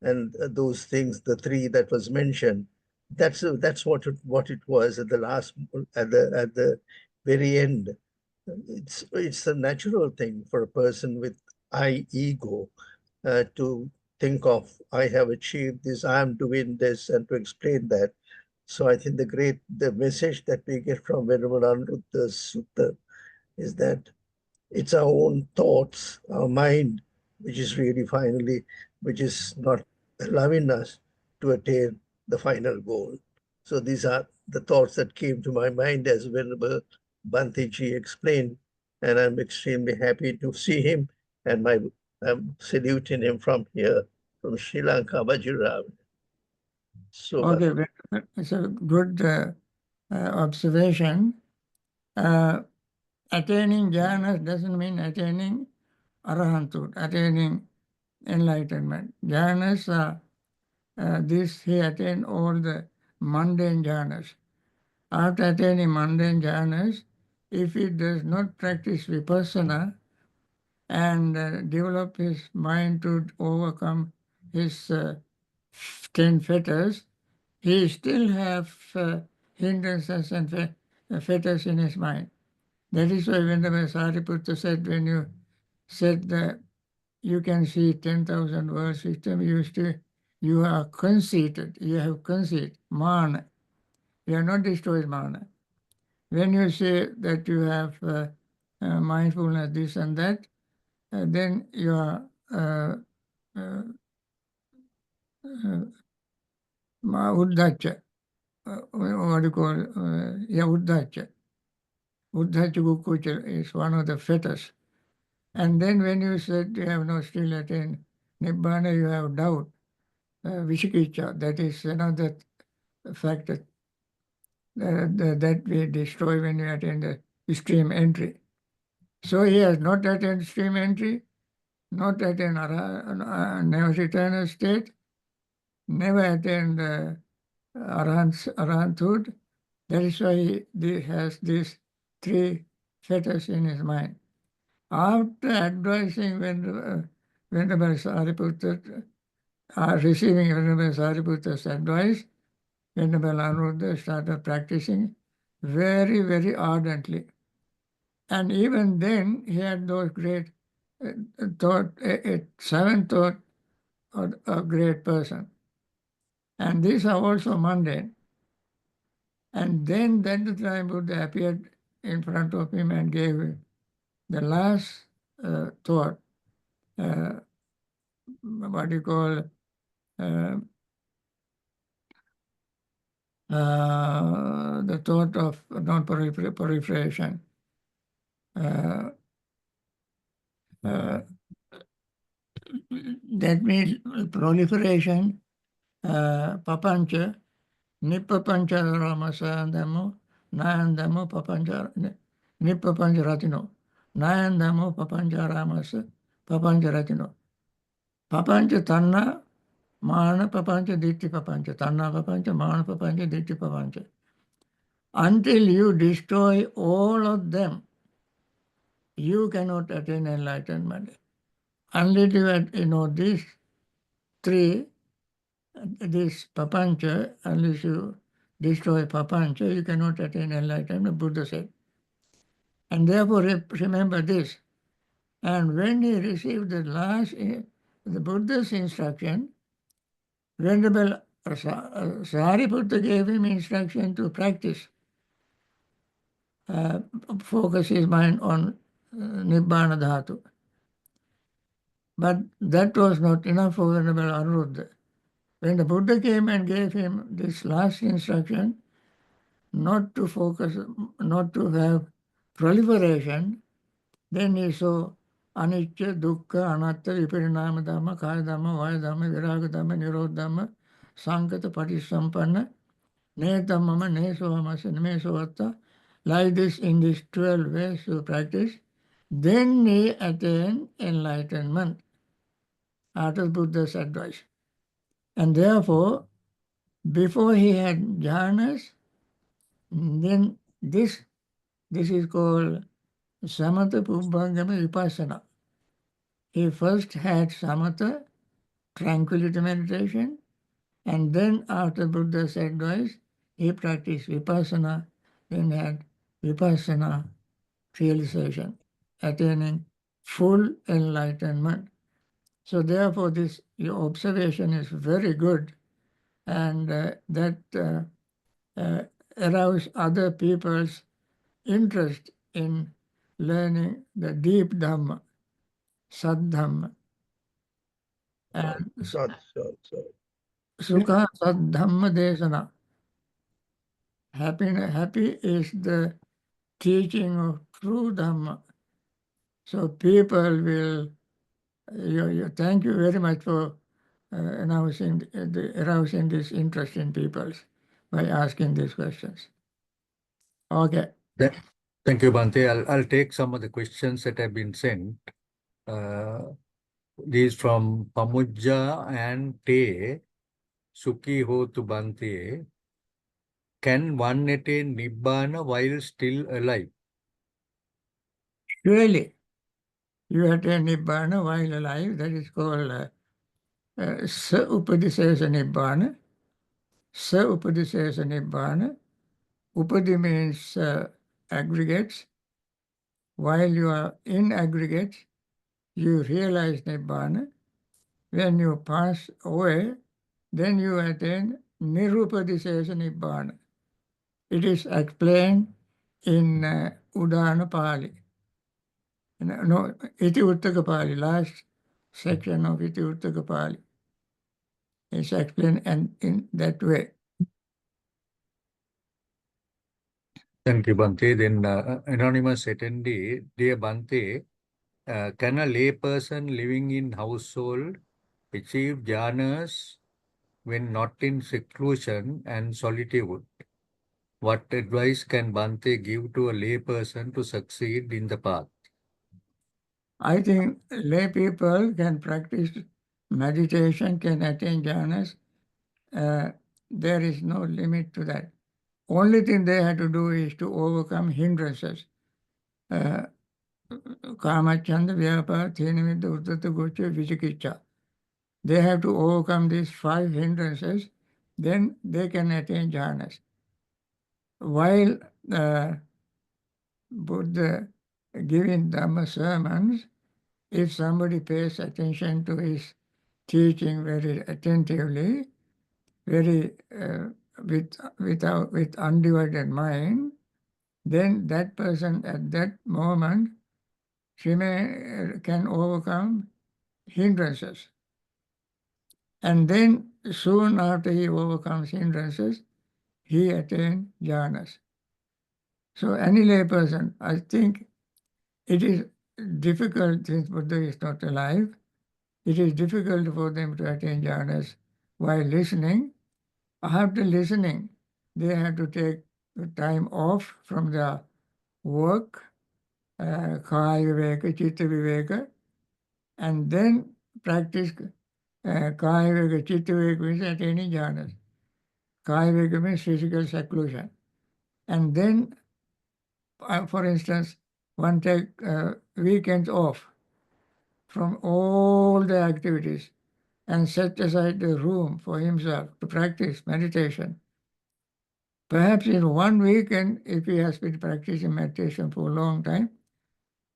Speaker 3: and those things, the three that was mentioned, that's what it was at the last, at the very end. It's a natural thing for a person with I ego to think of, I have achieved this, I am doing this, and to explain that. So I think the message that we get from Venerable Anuruddha's Sutta is that it's our own thoughts, our mind, which is really finally, which is not allowing us to attain the final goal. So these are the thoughts that came to my mind as Venerable Bhantiji explained, and I'm extremely happy to see him, and I'm saluting him from here, from Sri Lanka, Vajirab. So,
Speaker 1: okay, it's a good observation. Attaining jhanas doesn't mean attaining arahanthood, attaining enlightenment. Jhanas are this, he attained all the mundane jhanas. After attaining mundane jhanas, if he does not practice vipassana and develop his mind to overcome his 10 fetters, he still have hindrances and fetters in his mind. That is why Venerable Sariputta said, when you said that you can see 10,000 world system, you are conceited, you have conceit, mana. You are not destroyed mana. When you say that you have mindfulness, this and that, then you are uh, Uddacha. What do you call? Yeah, Uddacha. Uddacha Kukucha is one of the fetters. And then when you said you have not still attained Nibbana, you have doubt, Vishikicha. That is another factor that we destroy when we attain the stream entry. So he has not attained stream entry, not attained never eternal state, never attained arahanthood. That is why he has these three fetters in his mind. After advising Venerable Sariputta, receiving Venerable Sariputta's advice, Venerable Anuruddha started practicing very, very ardently. And even then, he had those great thought, seven thought of a great person. And these are also mundane. And then the time Buddha appeared in front of him and gave him the last thought, what you call uh, the thought of non-proliferation. Uh, uh, that means proliferation, papancha, nipapancha ramasandamu, nayandamu papancha, nipapancha ratino, nayandamu papancha ramasa, papancha ratino. Papancha tanna, mana papancha, ditti papancha, tanna papancha, mana papancha, ditti papancha. Until you destroy all of them, you cannot attain enlightenment. Unless you know these three, this papancha, unless you destroy papancha, you cannot attain enlightenment, Buddha said. And therefore, remember this. And when he received the Buddha's instruction, Venerable Sariputta gave him instruction to practice, focus his mind on Nibbana Dhatu. But that was not enough for Venerable Anuruddha. When the Buddha came and gave him this last instruction, not to focus, not to have proliferation, then he saw anicca, dukkha, anatta, viparinama dhamma, kaya dhamma, vaya dhamma, viraga dhamma, nirodha dhamma, sankata, patisampanna, ne dhammama, ne sohamasa, ne sovatta. Like this, in these 12 ways to practice, then he attained enlightenment after Buddha's advice. And therefore, before he had jhanas, then this is called samatha pubbangama vipassana. He first had samatha, tranquility meditation, and then after Buddha's advice, he practiced vipassana, then had vipassana realization, attaining full enlightenment. So therefore, your observation is very good, and that arouse other people's interest in learning the deep Dhamma, Sad-Dhamma. And
Speaker 3: Sad, sad, sad.
Speaker 1: Sukha Sad-Dhamma Desana. Happy is the teaching of true Dhamma. So people will, thank you very much for arousing this interest in people by asking these questions. Okay.
Speaker 2: Thank you, Bhante. I'll take some of the questions that have been sent. These from Pamujja and Te, Sukhi Hotu Bhante. Can one attain Nibbana while still alive?
Speaker 1: Surely, you attain Nibbana while alive. That is called Sa-Upadisesa Nibbana. Sa-Upadisesa Nibbana. Upadi means aggregates. While you are in aggregates, you realize Nibbana. When you pass away, then you attain Nirupadisesa Nibbana. It is explained in Udana Pali. No, Iti Uttaka Pali, last section of Iti Uttaka Pali. It's explained and in that way.
Speaker 2: Thank you, Bhante. Then anonymous attendee, dear Bhante, can a layperson living in household achieve jhanas when not in seclusion and solitude? What advice can Bhante give to a layperson to succeed in the path?
Speaker 1: I think lay people can practice meditation, can attain jhanas. There is no limit to that. Only thing they have to do is to overcome hindrances. Kamachanda, Vyapa, Thinamidda, Uddhata, Gocha, Vichikicha. They have to overcome these 5 hindrances, then they can attain jhanas. While Buddha giving Dhamma sermons, if somebody pays attention to his teaching very attentively, very with undivided mind, then that person at that moment can overcome hindrances. And then soon after he overcomes hindrances, he attains jhanas. So any layperson, I think it is difficult, since Buddha is not alive, it is difficult for them to attain jhanas while listening. After listening, they have to take time off from their work, kaya viveka, chitta viveka, and then practice kaya viveka, chitta viveka means attaining jhanas. Kaya viveka means physical seclusion. And then, for instance, one take weekends off from all the activities and set aside the room for himself to practice meditation. Perhaps in 1 weekend, if he has been practicing meditation for a long time,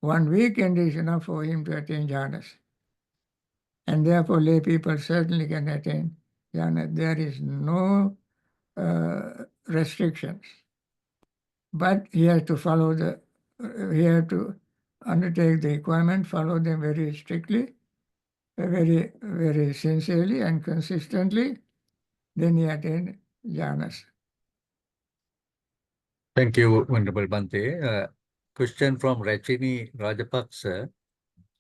Speaker 1: 1 weekend is enough for him to attain jhanas. And therefore, lay people certainly can attain jhana. There is no restrictions. But he has to follow he has to undertake the requirement, follow them very strictly, very, very sincerely and consistently, then he attain jhanas.
Speaker 2: Thank you, Venerable Bante. Question from Rachini Rajapaksa.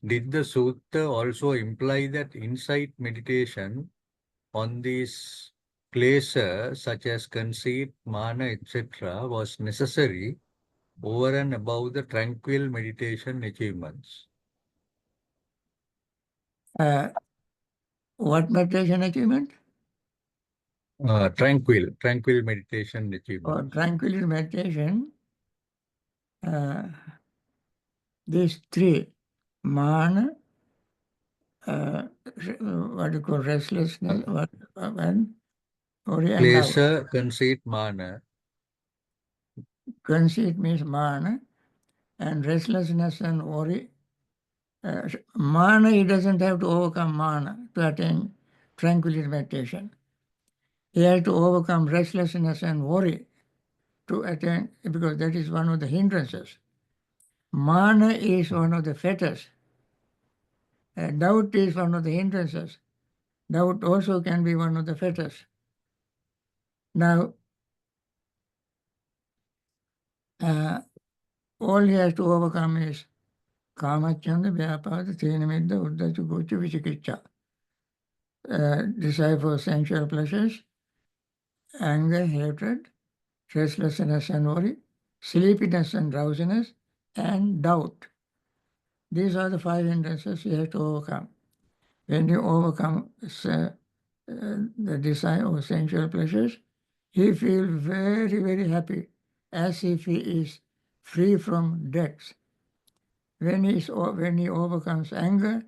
Speaker 2: Did the sutta also imply that insight meditation on these klesha such as conceit, mana, etc. was necessary over and above the tranquil meditation achievements?
Speaker 1: What meditation achievement?
Speaker 2: Tranquil meditation
Speaker 1: Or
Speaker 2: achievement.
Speaker 1: tranquility meditation, these three, mana, what you call restlessness, and worry and doubt.
Speaker 2: Klesha, conceit, mana.
Speaker 1: Conceit means mana, and restlessness and worry. Mana, he doesn't have to overcome mana to attain tranquility meditation. He has to overcome restlessness and worry to attain, because that is one of the hindrances. Mana is one of the fetters. Doubt is one of the hindrances. Doubt also can be one of the fetters. Now, all he has to overcome is Kamachanda, Vyapada, Thinamidda, Uddhacha, Gocha, Vichikicha. Desire for sensual pleasures, anger, hatred, restlessness and worry, sleepiness and drowsiness, and doubt. These are the 5 hindrances you have to overcome. When you overcome the desire or sensual pleasures, he feels very, very happy, as if he is free from debts. When he overcomes anger,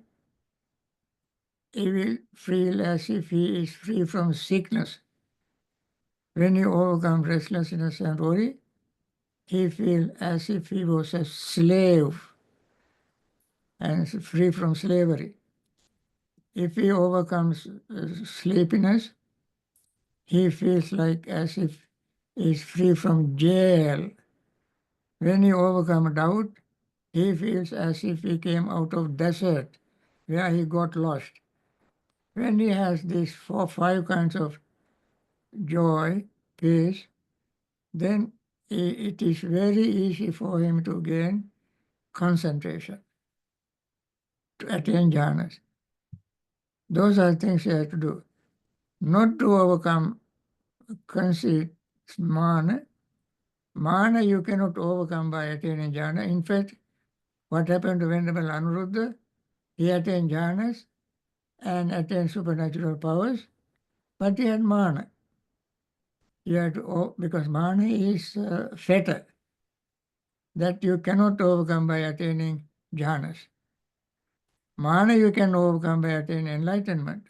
Speaker 1: he will feel as if he is free from sickness. When he overcomes restlessness and worry, he feels as if he was a slave and is free from slavery. If he overcomes sleepiness, he feels like as if he is free from jail. When he overcomes doubt, he feels as if he came out of desert where he got lost. When he has these 5 kinds of joy, peace, then it is very easy for him to gain concentration, to attain jhanas. Those are things he has to do. Not to overcome conceit, mana. Mana you cannot overcome by attaining jhana. In fact, what happened to Venerable Anuruddha? He attained jhanas and attained supernatural powers, but he had mana. You have to, because mana is fetter that you cannot overcome by attaining jhanas. Mana you can overcome by attaining enlightenment,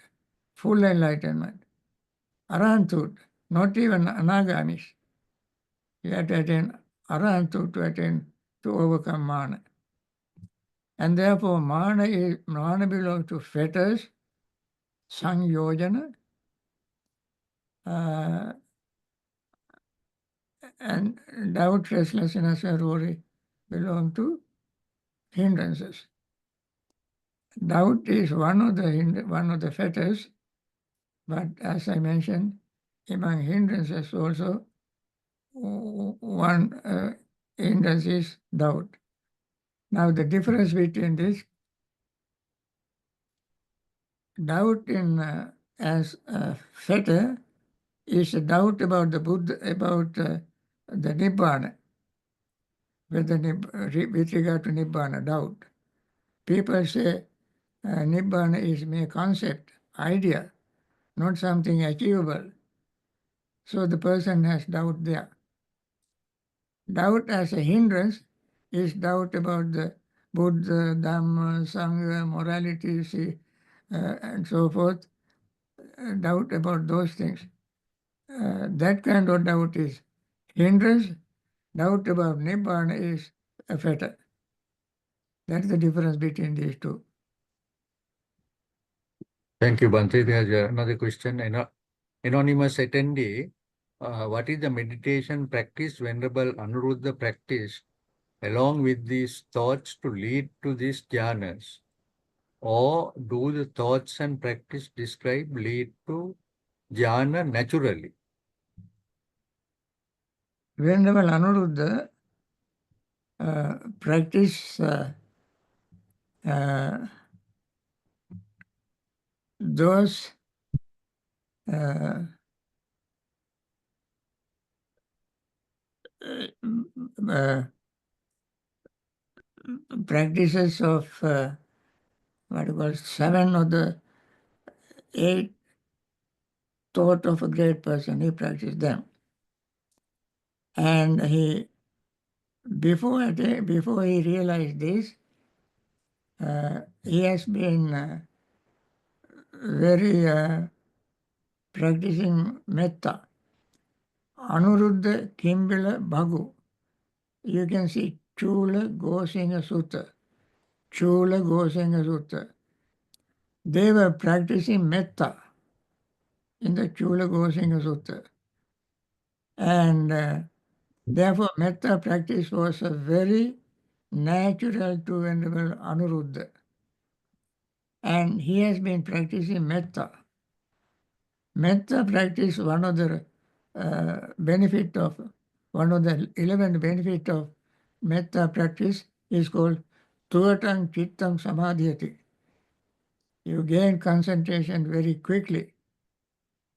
Speaker 1: full enlightenment, arahanthood, not even anagamis. You have to attain arahanthood to overcome mana. And therefore mana belongs to fetters, sangyojana, and doubt, restlessness, and worry belong to hindrances. Doubt is one of the fetters, but as I mentioned, among hindrances also, one hindrance is doubt. Now the difference between this doubt as a fetter is a doubt about the Buddha, about the Nibbana, with regard to Nibbana, doubt. People say Nibbana is mere concept, idea, not something achievable. So the person has doubt there. Doubt as a hindrance is doubt about the Buddha, Dhamma, Sangha, morality, and so forth. Doubt about those things. That kind of doubt is hindrance, doubt about Nibbana is a fetter. That's the difference between these two.
Speaker 2: Thank you, Bhante. There's another question. Anonymous attendee, what is the meditation practice Venerable Anuruddha practice along with these thoughts to lead to these jhanas? Or do the thoughts and practice described lead to jhana naturally?
Speaker 1: Venerable Anuruddha practice those practices of what you call 7 of the 8 thought of a great person. He practiced them, and before he realized this, he has been very practicing metta. Anuruddha Kimbila Bhagu. You can see Chula Gosinga Sutta. Chula Gosinga Sutta. They were practicing metta in the Chula Gosinga Sutta. And therefore, metta practice was a very natural to Venerable Anuruddha. And he has been practicing metta. Metta practice, one of the 11 benefit of metta practice is called Tuvatang Chittam Samadhyati. You gain concentration very quickly.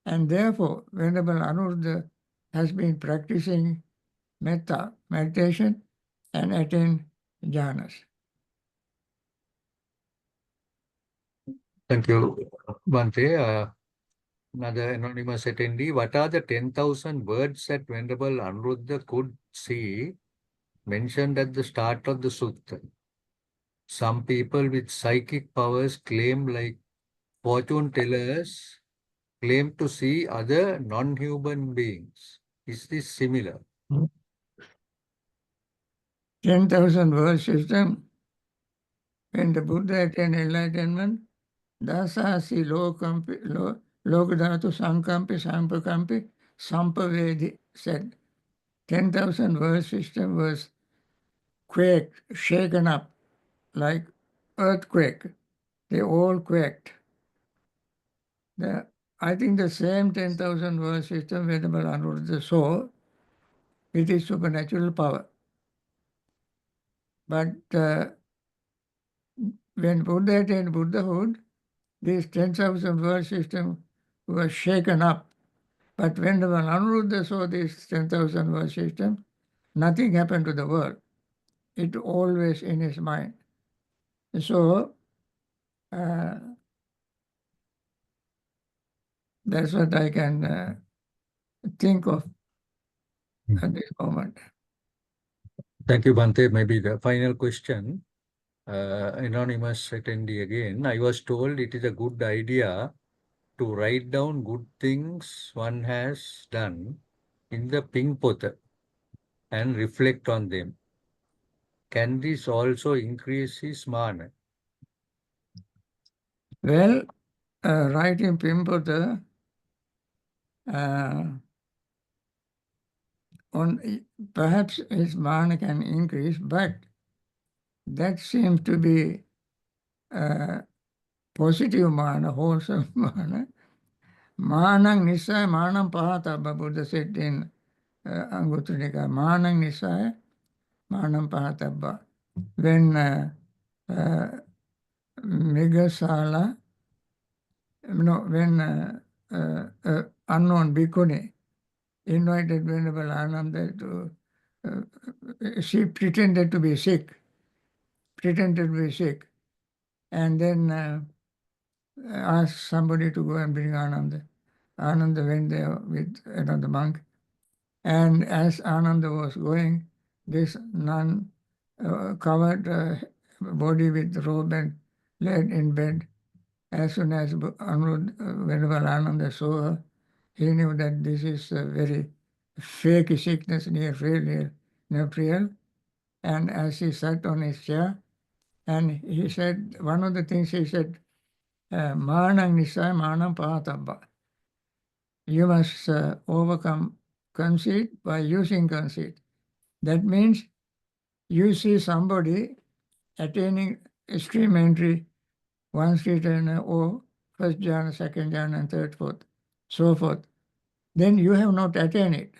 Speaker 1: And therefore, Venerable Anuruddha has been practicing metta, meditation, and attained jhanas.
Speaker 2: Thank you, Bhante. Another anonymous attendee, what are the 10,000 words that Venerable Anuruddha could see mentioned at the start of the sutta? Some people with psychic powers claim, like fortune tellers, claim to see other non-human beings. Is this similar?
Speaker 1: 10,000 word system. When the Buddha attained enlightenment, Dasasi Lokadhatu Sankampi Sampakampi Sampavedi said 10,000 word system was quaked, shaken up like earthquake. They all quaked. I think the same 10,000 word system Venerable Anuruddha saw with his supernatural power. But when Buddha attained Buddhahood, this 10,000 word system was shaken up. But when Anuruddha saw this 10,000 word system, nothing happened to the world. It always in his mind. So that's what I can think of at this moment.
Speaker 2: Thank you, Bhante. Maybe the final question. Anonymous attendee again. I was told it is a good idea to write down good things one has done in the pink pot and reflect on them. Can this also increase his mana?
Speaker 1: Well, writing Pimpota perhaps his mana can increase, but that seems to be positive mana, wholesome mana. Manang Nisaya, Manam Pahatabba, Buddha said in Anguttara Nikaya, Manang Nisaya, Manam Pahatabba. When Megasala, when unknown bhikkhuni invited Venerable Ananda to, she pretended to be sick, and then asked somebody to go and bring Ananda. Ananda went there with another monk. And as Ananda was going, this nun covered body with robe and laid in bed. As soon as Venerable Ananda saw her, he knew that this is a very fake sickness near real, not real. And as he sat on his chair, and he said, one of the things he said, Manang Nisai Manam Pahatabba. You must overcome conceit by using conceit. That means you see somebody attaining extreme entry, one street and first jhana, second jhana, and third, fourth, so forth. Then you have not attained it.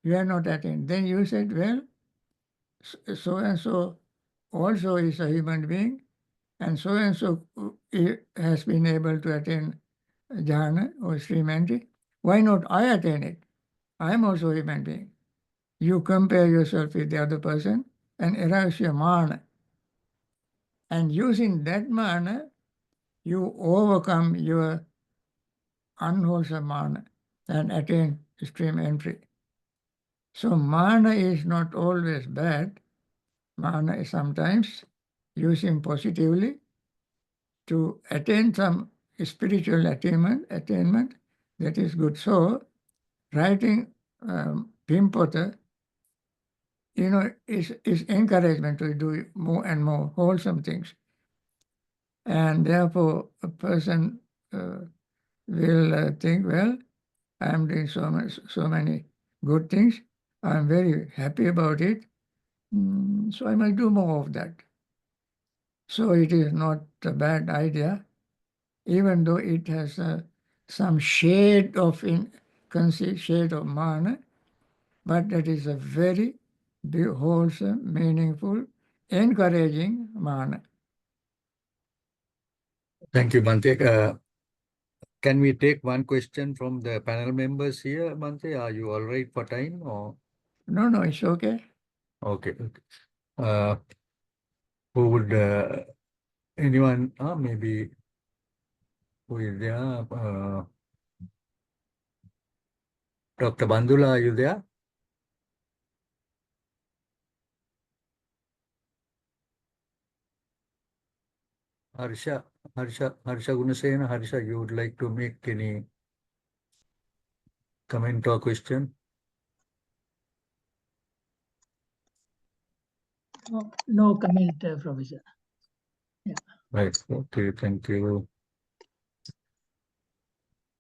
Speaker 1: You have not attained. Then you said, well, so and so also is a human being, and so has been able to attain jhana or extreme entry. Why not I attain it? I am also a human being. You compare yourself with the other person and arouse your mana. And using that mana, you overcome your unwholesome mana and attain extreme entry. So mana is not always bad. Mana is sometimes using positively to attain some spiritual attainment that is good. So writing Pimpota, is encouragement to do more and more wholesome things. And therefore, a person will think, well, I am doing so many good things. I am very happy about it. So I must do more of that. So it is not a bad idea, even though it has some shade of shade of mana, but that is a very wholesome, meaningful, encouraging mana.
Speaker 2: Thank you, Bante. Can we take one question from the panel members here, Bante? Are you all right for time? Or
Speaker 1: No, it's okay.
Speaker 2: okay. Who would anyone? Maybe who is there? Dr. Bandula, are you there? Harsha Gunasena. Harsha, you would like to make any comment or question?
Speaker 1: No comment, Professor. Yeah.
Speaker 2: Right. Okay. Thank you.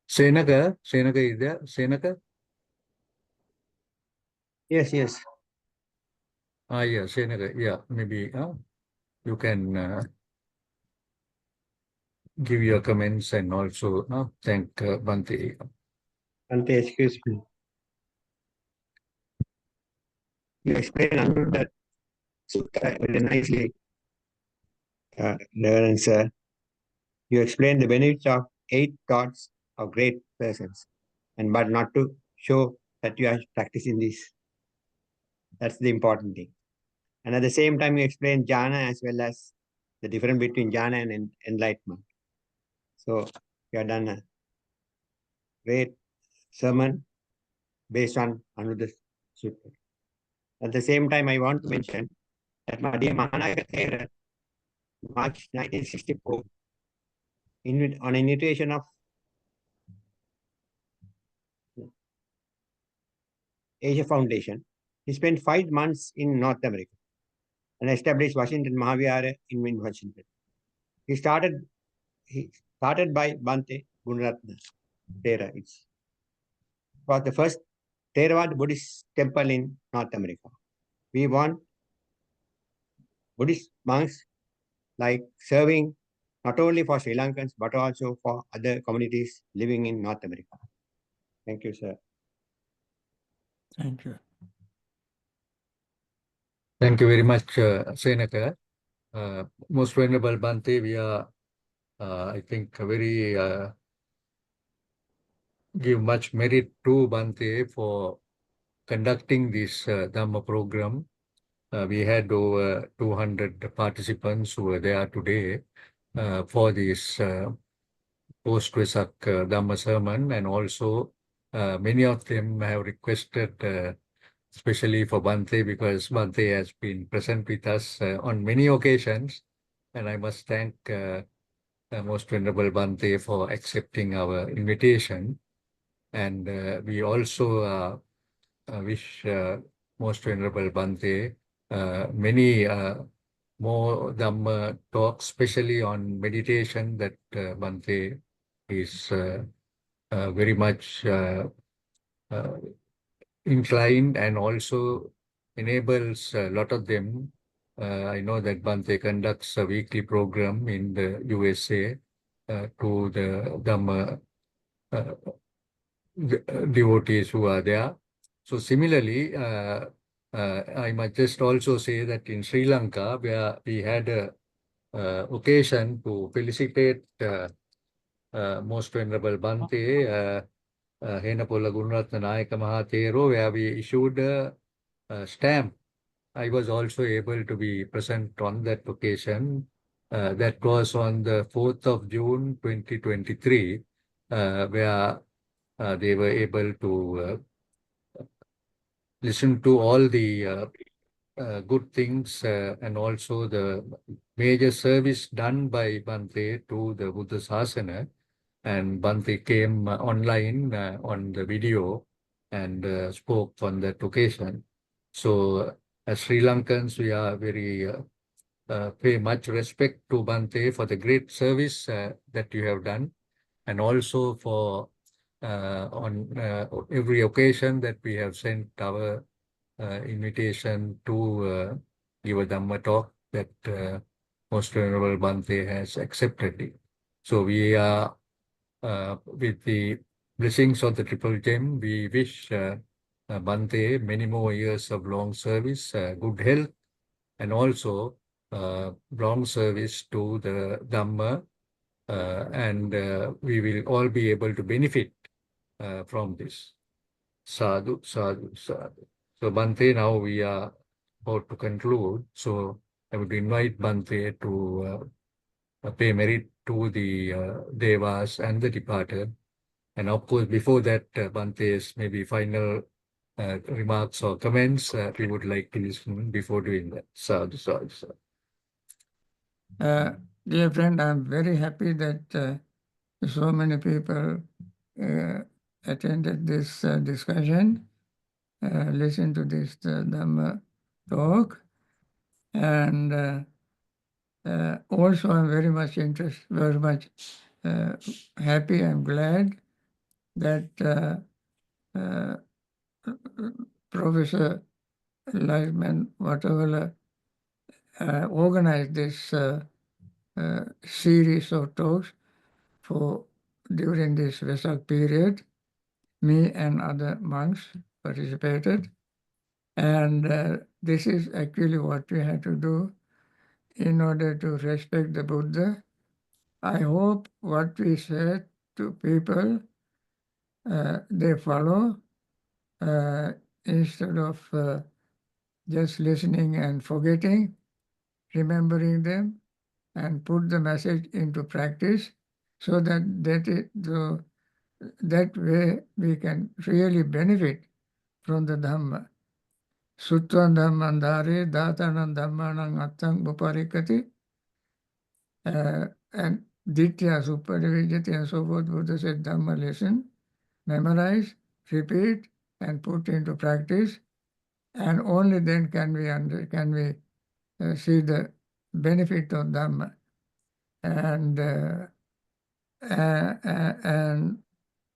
Speaker 2: Senaka is there? Senaka?
Speaker 4: Yes.
Speaker 2: Yeah, Senaka. Yeah, maybe you can give your comments and also thank Bante.
Speaker 4: Ante, excuse me. You explained under that sutta very nicely, Reverend Sir. You explained the benefits of 8 thoughts of great persons, but not to show that you are practicing this. That's the important thing. And at the same time, you explained jhana as well as the difference between jhana and enlightenment. So you have done a great sermon based on Anuruddha Sutta. At the same time, I want to mention that my dear Mahanayaka Thera, March 1964, on an invitation of Asia Foundation, he spent 5 months in North America and established Washington Mahavihara in Washington. He started by Bante Gunaratna Thera. It was the first Theravada Buddhist temple in North America. We want Buddhist monks like serving not only for Sri Lankans but also for other communities living in North America. Thank you, sir.
Speaker 1: Thank you.
Speaker 2: Thank you very much, Senaka. Most Venerable Bante, we are, I think, very give much merit to Bante for conducting this Dhamma program. We had over 200 participants who were there today for this post-Vesak Dhamma sermon, and also many of them have requested, especially for Bante, because Bante has been present with us on many occasions, and I must thank Most Venerable Bante for accepting our invitation. And we also wish Most Venerable Bhante many more Dhamma talks, especially on meditation, that Bhante is very much inclined and also enables a lot of them. I know that Bhante conducts a weekly program in the USA to the Dhamma devotees who are there. So similarly, I might just also say that in Sri Lanka, where we had a occasion to felicitate Most Venerable Bhante, Henapola Gunaratna Nayaka Mahatero, where we issued a stamp. I was also able to be present on that occasion. That was on the 4th of June 2023, where they were able to listen to all the good things and also the major service done by Bhante to the Buddha Sasana. And Bhante came online on the video and spoke on that occasion. So as Sri Lankans, we are very pay much respect to Bhante for the great service that you have done, and also for on every occasion that we have sent our invitation to give a Dhamma talk, that Most Venerable Bhante has accepted it. So we are, with the blessings of the Triple Gem, we wish Bhante many more years of long service, good health, and also long service to the Dhamma, and we will all be able to benefit from this. Sadhu, sadhu, sadhu. So Bhante, now we are about to conclude. So I would invite Bhante to pay merit to the Devas and the departed. And of course, before that, Bhante's maybe final remarks or comments, we would like to listen before doing that. Sadhu, sadhu, sadhu.
Speaker 1: Dear friend, I'm very happy that so many people attended this discussion, listened to this Dhamma talk, and also I'm very much happy and glad that Professor Lightman, whatever, organized this series of talks for during this Vesak period. Me and other monks participated, and this is actually what we had to do in order to respect the Buddha. I hope what we said to people, they follow, instead of just listening and forgetting, remembering them, and put the message into practice, so that way we can really benefit from the Dhamma. Sutvan Dhammandhare Dhatanam Dhammanam Attang Uparikati, and Ditya Suparivijati and so forth. Buddha said, Dhamma, listen, memorize, repeat, and put into practice, and only then can we see the benefit of Dhamma. And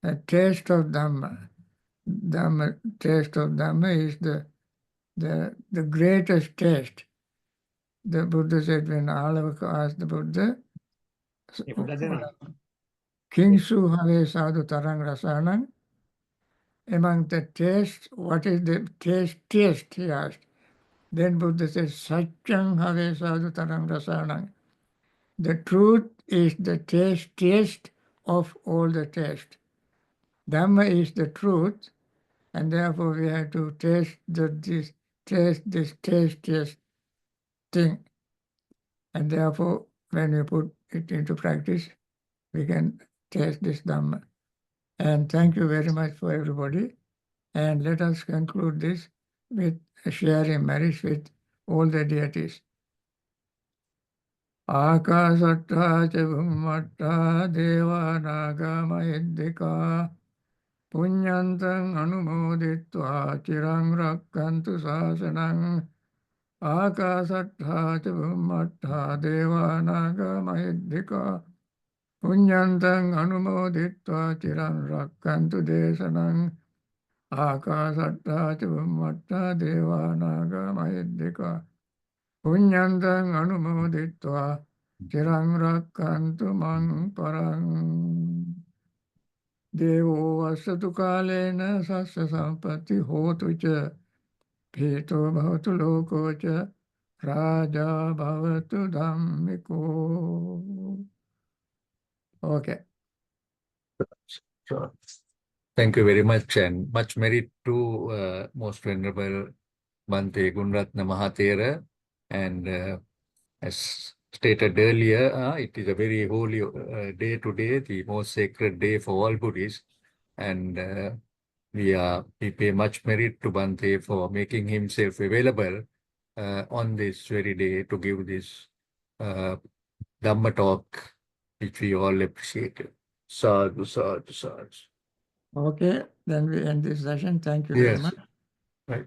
Speaker 1: a taste of Dhamma. Taste of Dhamma is the greatest taste. The Buddha said, when Alavaka asked the Buddha, Kingsu Have Sadhu Tarang Rasanang, among the taste, what is the taste, he asked. Then Buddha said, Satyang Have Sadhu Tarang Rasanang. The truth is the taste of all the taste. Dhamma is the truth, and therefore we have to taste this tastiest thing. And therefore, when we put it into practice, we can taste this Dhamma. And thank you very much for everybody. And let us conclude this with sharing marriage with all the deities. Akasatta cha bhummatta deva naga mahiddhika Punyantang anumoditva chirang rakkantu sasanang Akasattha ca bhummattha devanaga mahiddhika Punyantang anumoditva chirang rakkantu desanang Akasattha ca bhummattha devanaga mahiddhika Punyantang anumoditva chirang rakkantu mang parang Devo vasatu kalena sasya sampatti hotu ca Pito bhavatu loko ca Raja bhavatu dhammiko. Okay.
Speaker 2: Sure. Thank you very much, and much merit to Most Venerable Bhante Gunratna Mahatera. And as stated earlier, it is a very holy day today, the most sacred day for all Buddhists. And we pay much merit to Bhante for making himself available on this very day to give this Dhamma talk, which we all appreciate. Sadhu, sadhu, sadhu.
Speaker 1: Okay, then we end this session. Thank you very
Speaker 2: Yes,
Speaker 1: much.
Speaker 2: right.